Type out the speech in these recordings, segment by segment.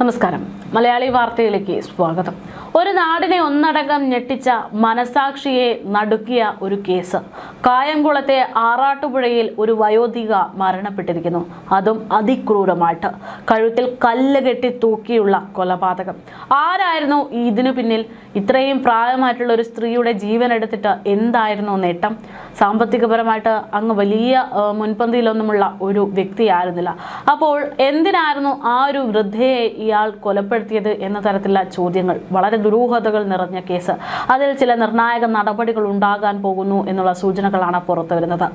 നമസ്കാരം. മലയാളി വാർത്തയിലേക്ക് സ്വാഗതം. ഒരു നാടിനെ ഒന്നടങ്കം ഞെട്ടിച്ച, മനസാക്ഷിയെ നടുക്കിയ ഒരു കേസ്. കായംകുളത്തെ ആറാട്ടുപുഴയിൽ ഒരു വയോധിക മരണപ്പെട്ടിരിക്കുന്നു. അതും അതിക്രൂരമായിട്ട്. കഴുത്തിൽ കല്ല് കെട്ടി തൂക്കിയുള്ള കൊലപാതകം. ആരായിരുന്നു ഇതിനു പിന്നിൽ? ഇത്രയും പ്രായമായിട്ടുള്ള ഒരു സ്ത്രീയുടെ ജീവൻ എടുത്തിട്ട് എന്തായിരുന്നു നേട്ടം? സാമ്പത്തികപരമായിട്ട് അങ്ങ് വലിയ മുൻപന്തിയിലൊന്നുമുള്ള ഒരു വ്യക്തിയായിരുന്നില്ല. അപ്പോൾ എന്തിനായിരുന്നു ആ ഒരു വൃദ്ധയെ ഇയാൾ കൊലപ്പെടുത്തിയത് എന്ന തരത്തിലുള്ള ചോദ്യങ്ങൾ. വളരെ ദുരൂഹതകൾ നിറഞ്ഞ കേസ്. അതിൽ ചില നിർണായക നടപടികൾ ഉണ്ടാകാൻ പോകുന്നു എന്നുള്ള സൂചനകളാണ് പുറത്തു വരുന്നത്.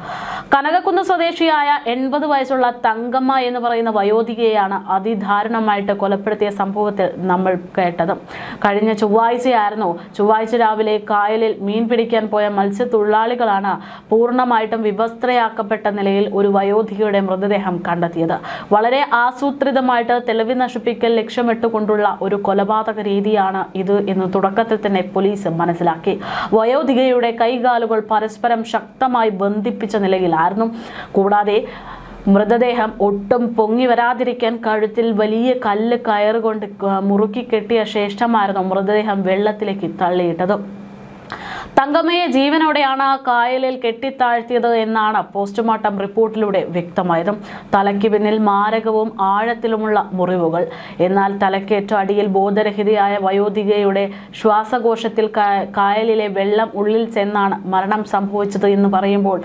കനകക്കുന്ന് സ്വദേശിയായ 80 വയസ്സുള്ള തങ്കമ്മ എന്ന് പറയുന്ന വയോധികയെയാണ് അതിദാരുണമായിട്ട് കൊലപ്പെടുത്തിയ സംഭവത്തിൽ നമ്മൾ കേട്ടത്. കഴിഞ്ഞ ചൊവ്വാഴ്ചയായിരുന്നു. ചൊവ്വാഴ്ച രാവിലെ കായലിൽ മീൻ പിടിക്കാൻ പോയ മത്സ്യത്തൊഴിലാളികളാണ് പൂർണ്ണമായിട്ടും വിവസ്ത്രയാക്കപ്പെട്ട നിലയിൽ ഒരു വയോധികയുടെ മൃതദേഹം കണ്ടെത്തിയത്. വളരെ ആസൂത്രിതമായിട്ട് തെളിവ് നശിപ്പിക്കൽ ലക്ഷ്യമിട്ടുകൊണ്ടുള്ള ഒരു കൊലപാതക രീതിയാണ് ഇത് എന്ന് തുടക്കത്തിൽ തന്നെ പോലീസ് മനസ്സിലാക്കി. വയോധികയുടെ കൈകാലുകൾ പരസ്പരം ശക്തമായി ബന്ധിപ്പിച്ച നിലയിലായിരുന്നു. കൂടാതെ മൃതദേഹം ഒട്ടും പൊങ്ങി വരാതിരിക്കാൻ കഴുത്തിൽ വലിയ കല്ല് കയറുകൊണ്ട് മുറുക്കി കെട്ടിയ ശേഷമായിരുന്നു മൃതദേഹം വെള്ളത്തിലേക്ക് തള്ളിയിട്ടത്. തങ്കമ്മയെ ജീവനോടെയാണ് കായലിൽ കെട്ടിത്താഴ്ത്തിയത് എന്നാണ് പോസ്റ്റ്മോർട്ടം റിപ്പോർട്ടിലൂടെ വ്യക്തമായത്. തലയ്ക്ക് പിന്നിൽ മാരകവും ആഴത്തിലുമുള്ള മുറിവുകൾ. എന്നാൽ തലക്കേറ്റ അടിയിൽ ബോധരഹിതയായ വയോധികയുടെ ശ്വാസകോശത്തിൽ കായലിലെ വെള്ളം ഉള്ളിൽ ചെന്നാണ് മരണം സംഭവിച്ചത് എന്ന് പറയുമ്പോൾ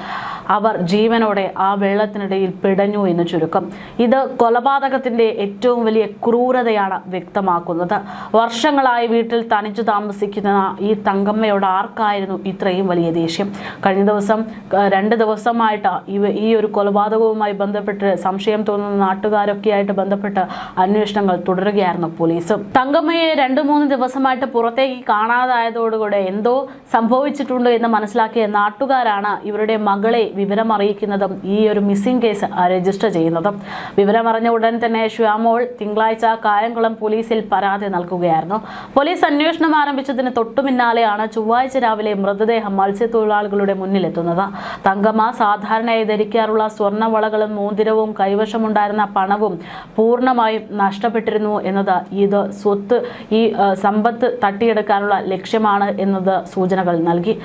അവർ ജീവനോടെ ആ വെള്ളത്തിനിടയിൽ പിടഞ്ഞു എന്ന് ചുരുക്കം. ഇത് കൊലപാതകത്തിന്റെ ഏറ്റവും വലിയ ക്രൂരതയാണ് വ്യക്തമാക്കുന്നത്. വർഷങ്ങളായി വീട്ടിൽ തനിച്ചു താമസിക്കുന്ന ഈ തങ്കമ്മയോട് ആർക്കായിരുന്നു ഇത്രയും വലിയ ദേഷ്യം? കഴിഞ്ഞ ദിവസം 2 ദിവസമായിട്ട് ഈ ഒരു കൊലപാതകവുമായി ബന്ധപ്പെട്ട് സംശയം തോന്നുന്ന നാട്ടുകാരൊക്കെയായിട്ട് ബന്ധപ്പെട്ട് അന്വേഷണങ്ങൾ തുടരുകയായിരുന്നു പോലീസ്. തങ്കമ്മയെ 2-3 ദിവസമായിട്ട് പുറത്തേക്ക് കാണാതായതോടുകൂടെ എന്തോ സംഭവിച്ചിട്ടുണ്ട് എന്ന് മനസ്സിലാക്കിയ നാട്ടുകാരാണ് ഇവരുടെ മകളെ വിവരം അറിയിക്കുന്നതും ഈ ഒരു മിസ്സിംഗ് കേസ് രജിസ്റ്റർ ചെയ്യുന്നതും. വിവരമറിഞ്ഞ ഉടൻ തന്നെ ശ്യാമോൾ തിങ്കളാഴ്ച കായംകുളം പോലീസിൽ പരാതി നൽകുകയായിരുന്നു. പോലീസ് അന്വേഷണം ആരംഭിച്ചതിന് തൊട്ടു പിന്നാലെയാണ് ചൊവ്വാഴ്ച രാവിലെ മൃതദേഹം മത്സ്യത്തൊഴിലാളികളുടെ മുന്നിലെത്തുന്നത്. തങ്കമ്മ സാധാരണയായി ധരിക്കാറുള്ള സ്വർണ്ണവളകളും മോതിരവും കൈവശമുണ്ടായിരുന്ന പണവും പൂർണ്ണമായും നഷ്ടപ്പെട്ടിരുന്നു എന്നത് ഈ സമ്പത്ത് തട്ടിയെടുക്കാനുള്ള ലക്ഷ്യമാണ് എന്നത് സൂചനകൾ നൽകി.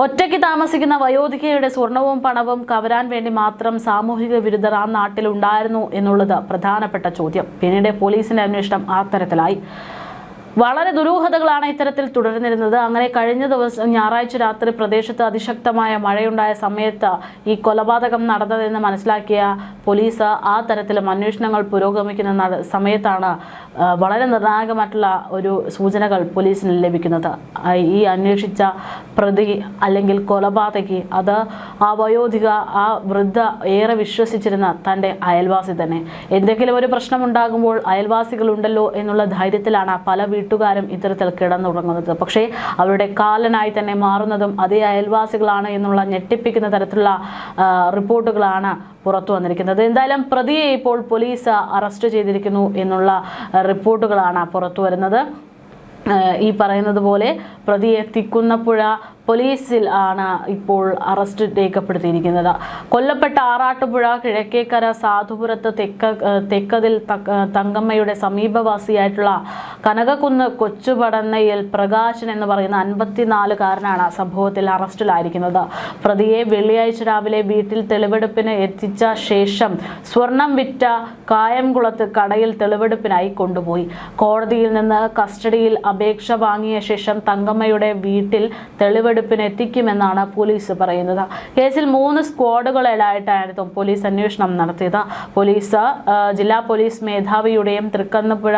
ഒറ്റയ്ക്ക് താമസിക്കുന്ന വയോധികയുടെ സ്വർണവും പണവും കവരാൻ വേണ്ടി മാത്രം സാമൂഹിക വിരുദ്ധർ ആ നാട്ടിൽ ഉണ്ടായിരുന്നു എന്നുള്ളത് പ്രധാനപ്പെട്ട ചോദ്യം. പിന്നീട് പോലീസിന്റെ അന്വേഷണം ആ തരത്തിലായി. വളരെ ദുരൂഹതകളാണ് ഇത്തരത്തിൽ തുടർന്നിരുന്നത്. അങ്ങനെ കഴിഞ്ഞ ദിവസം ഞായറാഴ്ച രാത്രി പ്രദേശത്ത് അതിശക്തമായ മഴയുണ്ടായ സമയത്ത് ഈ കൊലപാതകം നടന്നതെന്ന് മനസ്സിലാക്കിയ പോലീസ് ആ തരത്തിലും അന്വേഷണങ്ങൾ പുരോഗമിക്കുന്ന സമയത്താണ് വളരെ നിർണായകമായിട്ടുള്ള ഒരു സൂചനകൾ പോലീസിന് ലഭിക്കുന്നത്. ഈ അന്വേഷിച്ച പ്രതി അല്ലെങ്കിൽ കൊലപാതകി അത് ആ വയോധിക, ആ വൃദ്ധ ഏറെ വിശ്വസിച്ചിരുന്ന തൻ്റെ അയൽവാസി തന്നെ. എന്തെങ്കിലും ഒരു പ്രശ്നമുണ്ടാകുമ്പോൾ അയൽവാസികളുണ്ടല്ലോ എന്നുള്ള ധൈര്യത്തിലാണ് പല വീട്ടുകാരും ഇത്തരത്തിൽ കിടന്നുറങ്ങുന്നത്. പക്ഷേ അവരുടെ കാലനായി തന്നെ മാറുന്നതും അതേ അയൽവാസികളാണ് എന്നുള്ള ഞെട്ടിപ്പിക്കുന്ന തരത്തിലുള്ള റിപ്പോർട്ടുകളാണ് പുറത്തു വന്നിരിക്കുന്നത്. എന്തായാലും പ്രതിയെ ഇപ്പോൾ പോലീസ് അറസ്റ്റ് ചെയ്തിരിക്കുന്നു എന്നുള്ള റിപ്പോർട്ടുകളാണ് പുറത്തു വരുന്നത്. ഈ പറയുന്നത് പോലെ പ്രതിയെ തിക്കുന്നപ്പുഴ പോലീസിൽ ആണ് ഇപ്പോൾ അറസ്റ്റ് രേഖപ്പെടുത്തിയിരിക്കുന്നത്. കൊല്ലപ്പെട്ട ആറാട്ടുപുഴ കിഴക്കേക്കര സാധുപുരത്ത് തെക്കതിൽ തങ്കമ്മയുടെ സമീപവാസിയായിട്ടുള്ള കനകക്കുന്ന് കൊച്ചുപടന്നയിൽ പ്രകാശൻ എന്ന് പറയുന്ന 54-കാരനാണ് സംഭവത്തിൽ അറസ്റ്റിലായിരിക്കുന്നത്. പ്രതിയെ വെള്ളിയാഴ്ച രാവിലെ വീട്ടിൽ തെളിവെടുപ്പിന് എത്തിച്ച ശേഷം സ്വർണം വിറ്റ കായംകുളത്ത് കടയിൽ തെളിവെടുപ്പിനായി കൊണ്ടുപോയി. കോടതിയിൽ നിന്ന് കസ്റ്റഡിയിൽ അപേക്ഷ വാങ്ങിയ ശേഷം തങ്കമ്മയുടെ വീട്ടിൽ തെളിവെടുപ്പിന് എത്തിക്കുമെന്നാണ് പോലീസ് പറയുന്നത്. കേസിൽ 3 സ്ക്വാഡുകളിലായിട്ടായിരുന്നു പോലീസ് അന്വേഷണം നടത്തിയത്. ജില്ലാ പോലീസ് മേധാവിയുടെയും തൃക്കന്നപ്പുഴ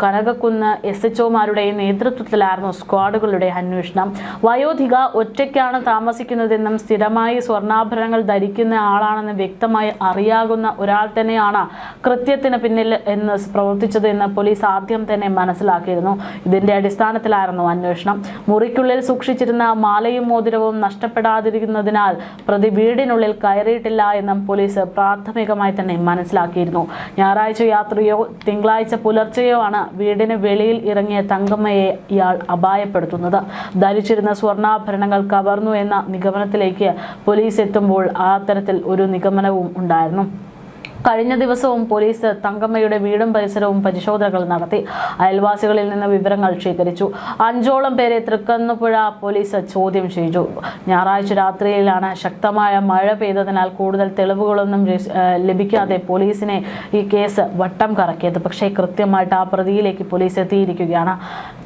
കനകക്കുന്ന് SHOമാരുടെയും നേതൃത്വത്തിലായിരുന്നു സ്ക്വാഡുകളുടെ അന്വേഷണം. വയോധിക ഒറ്റയ്ക്കാണ് താമസിക്കുന്നതെന്നും സ്ഥിരമായി സ്വർണ്ണാഭരണങ്ങൾ ധരിക്കുന്ന ആളാണെന്ന് വ്യക്തമായി അറിയാവുന്ന ഒരാൾ തന്നെയാണ് കൃത്യത്തിന് പിന്നിൽ എന്ന് പ്രവർത്തിച്ചതെന്ന് പോലീസ് ആദ്യം തന്നെ മനസ്സിലാക്കിയിരുന്നു. ഇതിന്റെ അടിസ്ഥാനത്തിലായിരുന്നു അന്വേഷണം. മുറിക്കുള്ളിൽ സൂക്ഷിച്ചിരുന്ന മാലയും മോതിരവും നഷ്ടപ്പെടാതിരിക്കുന്നതിനാൽ പ്രതി വീടിനുള്ളിൽ കയറിയിട്ടില്ല എന്നും പോലീസ് പ്രാഥമികമായി തന്നെ മനസ്സിലാക്കിയിരുന്നു. ഞായറാഴ്ച യാത്രയോ തിങ്കളാഴ്ച പുലർച്ചെയോ ആണ് വീടിന് വെളിയിൽ ഇറങ്ങിയ തങ്കമ്മയെ ഇയാൾ അപായപ്പെടുത്തുന്നത്. ധരിച്ചിരുന്ന സ്വർണ്ണാഭരണങ്ങൾ കവർന്നു എന്ന നിഗമനത്തിലേക്ക് പോലീസ് എത്തുമ്പോൾ ആ തരത്തിൽ ഒരു നിഗമനവും ഉണ്ടായിരുന്നു. കഴിഞ്ഞ ദിവസവും പോലീസ് തങ്കമ്മയുടെ വീടും പരിസരവും പരിശോധനകൾ നടത്തി. അയൽവാസികളിൽ നിന്ന് വിവരങ്ങൾ ശേഖരിച്ചു. 5ഓളം പേരെ തൃക്കുന്നപ്പുഴ പോലീസ് ചോദ്യം ചെയ്തു. ഞായറാഴ്ച രാത്രിയിലാണ് ശക്തമായ മഴ പെയ്തതിനാൽ കൂടുതൽ തെളിവുകളൊന്നും ലഭിക്കാതെ പോലീസിനെ ഈ കേസ് വട്ടം കറക്കിയത്. പക്ഷേ കൃത്യമായിട്ട് ആ പ്രതിയിലേക്ക് പോലീസ് എത്തിയിരിക്കുകയാണ്.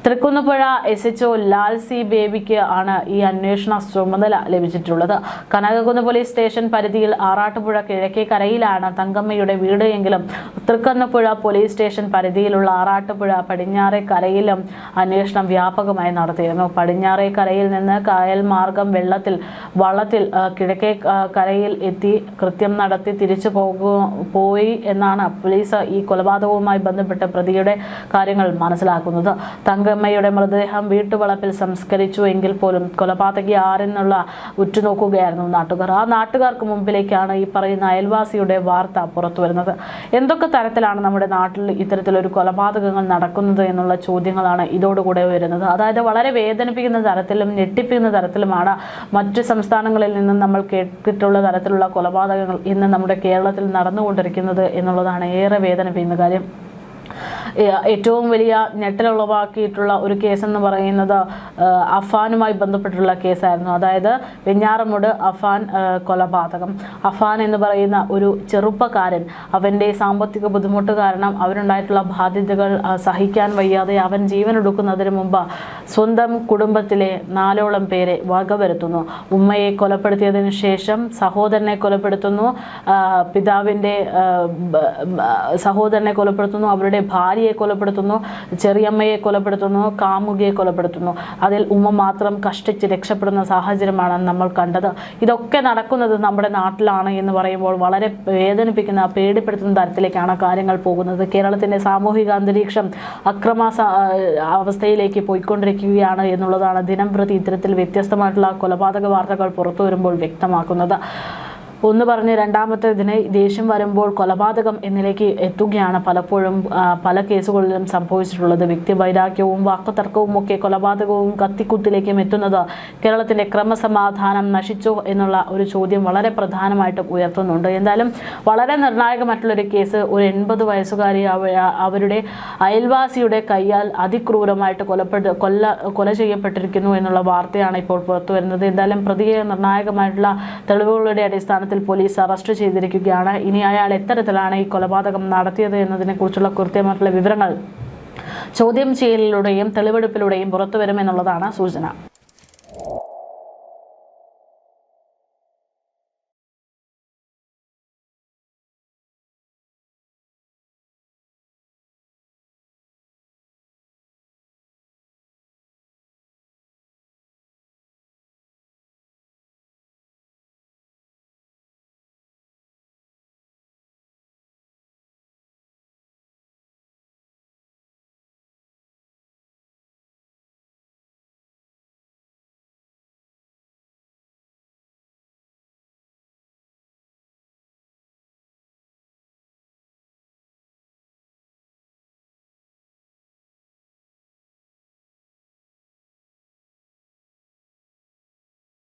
തൃക്കുന്നപ്പുഴ SHO ലാൽ സി ബേബിക്ക് ആണ് ഈ അന്വേഷണ ചുമതല ലഭിച്ചിട്ടുള്ളത്. കനകക്കുന്ന് പോലീസ് സ്റ്റേഷൻ പരിധിയിൽ ആറാട്ടുപുഴ കിഴക്കേക്കരയിലാണ് തങ്കമ്മയുടെ വീട് എങ്കിലും തൃക്കുന്നപ്പുഴ പോലീസ് സ്റ്റേഷൻ പരിധിയിലുള്ള ആറാട്ടുപുഴ പടിഞ്ഞാറേക്കരയിലും അന്വേഷണം വ്യാപകമായി നടത്തിയിരുന്നു. പടിഞ്ഞാറേക്കരയിൽ നിന്ന് കായൽ മാർഗം വള്ളത്തിൽ കിഴക്കേ കരയിൽ എത്തി കൃത്യം നടത്തി തിരിച്ചു പോയി എന്നാണ് പോലീസ് ഈ കൊലപാതകവുമായി ബന്ധപ്പെട്ട പ്രതിയുടെ കാര്യങ്ങൾ മനസ്സിലാക്കുന്നത്. തങ്കമ്മയുടെ മൃതദേഹം വീട്ടുവളപ്പിൽ സംസ്കരിച്ചു എങ്കിൽ പോലും കൊലപാതകി ആരെന്നുള്ള ഉറ്റുനോക്കുകയായിരുന്നു നാട്ടുകാർ. ആ നാട്ടുകാർക്ക് മുമ്പിലേക്കാണ് ഈ പറയുന്ന അയൽവാസിയുടെ വാർത്ത പുറത്തു വരുന്നത്. എന്തൊക്കെ തരത്തിലാണ് നമ്മുടെ നാട്ടിൽ ഇത്തരത്തിലൊരു കൊലപാതകങ്ങൾ നടക്കുന്നത് എന്നുള്ള ചോദ്യങ്ങളാണ് ഇതോടുകൂടെ വരുന്നത്. അതായത് വളരെ വേദനിപ്പിക്കുന്ന തരത്തിലും ഞെട്ടിപ്പിക്കുന്ന തരത്തിലുമാണ് മറ്റ് സംസ്ഥാനങ്ങളിൽ നിന്നും നമ്മൾ കേട്ടിട്ടുള്ള തരത്തിലുള്ള കൊലപാതകങ്ങൾ ഇന്ന് നമ്മുടെ കേരളത്തിൽ നടന്നുകൊണ്ടിരിക്കുന്നത് എന്നുള്ളതാണ് ഏറെ വേദനിപ്പിക്കുന്ന കാര്യം. ഏറ്റവും വലിയ ഞെട്ടലുളവാക്കിയിട്ടുള്ള ഒരു കേസെന്ന് പറയുന്നത് അഫാനുമായി ബന്ധപ്പെട്ടുള്ള കേസായിരുന്നു. അതായത് വെഞ്ഞാറമൂട് അഫാൻ കൊലപാതകം. അഫാൻ എന്ന് പറയുന്ന ഒരു ചെറുപ്പക്കാരൻ അവൻ്റെ സാമ്പത്തിക ബുദ്ധിമുട്ട് കാരണം അവനുണ്ടായിട്ടുള്ള ബാധ്യതകൾ സഹിക്കാൻ വയ്യാതെ അവൻ ജീവനൊടുക്കുന്നതിന് മുമ്പ് സ്വന്തം കുടുംബത്തിലെ 4ഓളം പേരെ വകവരുത്തുന്നു. ഉമ്മയെ കൊലപ്പെടുത്തിയതിനു ശേഷം സഹോദരനെ കൊലപ്പെടുത്തുന്നു, പിതാവിൻ്റെ സഹോദരനെ കൊലപ്പെടുത്തുന്നു, അവരുടെ ഭാര്യയെ കൊലപ്പെടുത്തുന്നു, ചെറിയമ്മയെ കൊലപ്പെടുത്തുന്നു, കാമുകിയെ കൊലപ്പെടുത്തുന്നു. അതിൽ ഉമ്മ മാത്രം കഷ്ടിച്ച് രക്ഷപ്പെടുന്ന സാഹചര്യമാണ് നമ്മൾ കണ്ടത്. ഇതൊക്കെ നടക്കുന്നത് നമ്മുടെ നാട്ടിലാണ് എന്ന് പറയുമ്പോൾ വളരെ വേദനിപ്പിക്കുന്ന പേടിപ്പെടുത്തുന്ന തരത്തിലേക്കാണ് കാര്യങ്ങൾ പോകുന്നത്. കേരളത്തിൻ്റെ സാമൂഹിക അന്തരീക്ഷം അക്രമ അവസ്ഥയിലേക്ക് പോയിക്കൊണ്ടിരിക്കുകയാണ് എന്നുള്ളതാണ് ദിനംപ്രതി ഇത്തരത്തിൽ വ്യത്യസ്തമായിട്ടുള്ള കൊലപാതക വാർത്തകൾ പുറത്തു വരുമ്പോൾ വ്യക്തമാക്കുന്നത്. ഒന്ന് പറഞ്ഞ് രണ്ടാമത്തേതിന് ദേഷ്യം വരുമ്പോൾ കൊലപാതകം എന്നിലേക്ക് എത്തുകയാണ് പലപ്പോഴും പല കേസുകളിലും സംഭവിച്ചിട്ടുള്ളത്. വ്യക്തിവൈരാഗ്യവും വാക്കുതർക്കവും ഒക്കെ കൊലപാതകവും കത്തിക്കുത്തിലേക്കും എത്തുന്നത് കേരളത്തിൻ്റെ ക്രമസമാധാനം നശിച്ചോ എന്നുള്ള ഒരു ചോദ്യം വളരെ പ്രധാനമായിട്ടും ഉയർത്തുന്നുണ്ട്. എന്തായാലും വളരെ നിർണായകമായിട്ടുള്ളൊരു കേസ്. ഒരു 80 വയസ്സുകാരി അവരുടെ അയൽവാസിയുടെ കൈയാൽ അതിക്രൂരമായിട്ട് കൊല ചെയ്യപ്പെട്ടിരിക്കുന്നു എന്നുള്ള വാർത്തയാണ് ഇപ്പോൾ പുറത്തു വരുന്നത്. എന്തായാലും പ്രതിയെ നിർണായകമായിട്ടുള്ള തെളിവുകളുടെ അടിസ്ഥാനത്തിൽ പോലീസ് അറസ്റ്റ് ചെയ്തിരിക്കുകയാണ്. ഇനി അയാൾ എത്തരത്തിലാണ് ഈ കൊലപാതകം നടത്തിയത് എന്നതിനെ കുറിച്ചുള്ള കൃത്യമായിട്ടുള്ള വിവരങ്ങൾ ചോദ്യം ചെയ്യലിലൂടെയും തെളിവെടുപ്പിലൂടെയും പുറത്തു വരുമെന്നുള്ളതാണ് സൂചന.